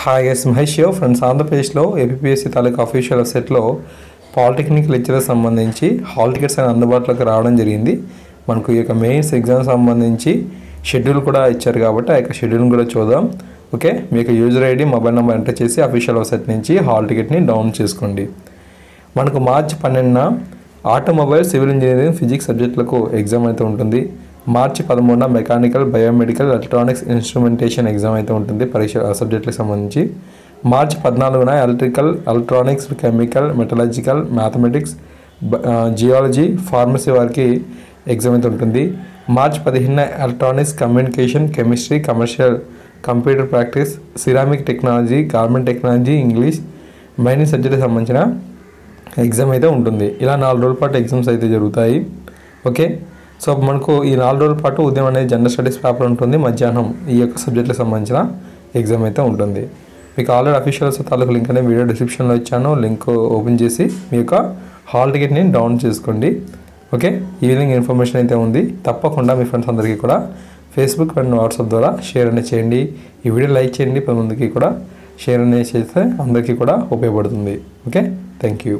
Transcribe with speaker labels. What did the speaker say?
Speaker 1: Hi guys, Mahesh friends. ఆంధ్రప్రదేశ్లో APSC తాలూకా official వెబ్సైట్లో polytechnic lecturer సంబంధించి హాల్ టికెట్స్ అని అందుబాటులోకి రావడం జరిగింది. మనకు ఈ యొక్క మెయిన్స్ ఎగ్జామ్ సంబంధించి షెడ్యూల్ కూడా ఇచ్చారు కాబట్టి ఆ యొక్క షెడ్యూల్ని కూడా చూద్దాం. ఓకే, మీ యొక్క user ID mobile number enter చేసి అఫీషియల్ వెబ్సైట్ నుంచి హాల్ టికెట్ని డౌన్ చేసుకోండి. మనకు మార్చి 12న ఆటోమొబైల్, సివిల్ ఇంజనీరింగ్, ఫిజిక్స్ సబ్జెక్టులకు ఎగ్జామ్ అయితే ఉంటుంది. మార్చి 13న mechanical, biomedical, electronics, instrumentation exam అయితే ఉంటుంది పరీక్ష సబ్జెక్టులకు సంబంధించి. మార్చి 14న electrical, electronics, chemical, metallurgical, mathematics, geology, pharmacy వారికి ఎగ్జామ్ అయితే ఉంటుంది. మార్చి 15న electronics, communication, chemistry, commercial, computer practice, ceramic technology, garment technology, English, mining సబ్జెక్టుకి సంబంధించిన ఎగ్జామ్ అయితే ఉంటుంది. ఇలా 4 రోజుల పాటు ఎగ్జామ్స్ అయితే జరుగుతాయి. ఓకే, సో మనకు ఈ 4 రోజుల పాటు ఉదయం అనేది జనరల్ స్టడీస్ పేపర్ ఉంటుంది, మధ్యాహ్నం ఈ యొక్క సబ్జెక్టులకు సంబంధించిన ఎగ్జామ్ అయితే ఉంటుంది. మీకు ఆల్రెడీ అఫీషియల్ తాలూకు లింక్ అనేది వీడియో డిస్క్రిప్షన్లో ఇచ్చాను. లింక్ ఓపెన్ చేసి మీ యొక్క హాల్ టికెట్ని డౌన్ చేసుకోండి. ఓకే, ఈ విధంగా ఇన్ఫర్మేషన్ అయితే ఉంది. తప్పకుండా మీ ఫ్రెండ్స్ అందరికీ కూడా ఫేస్బుక్ అండ్ వాట్సాప్ ద్వారా షేర్ అనేది చేయండి. ఈ వీడియో లైక్ చేయండి, 10 మందికి కూడా షేర్ అనేది చేస్తే అందరికీ కూడా ఉపయోగపడుతుంది. Okay, thank you.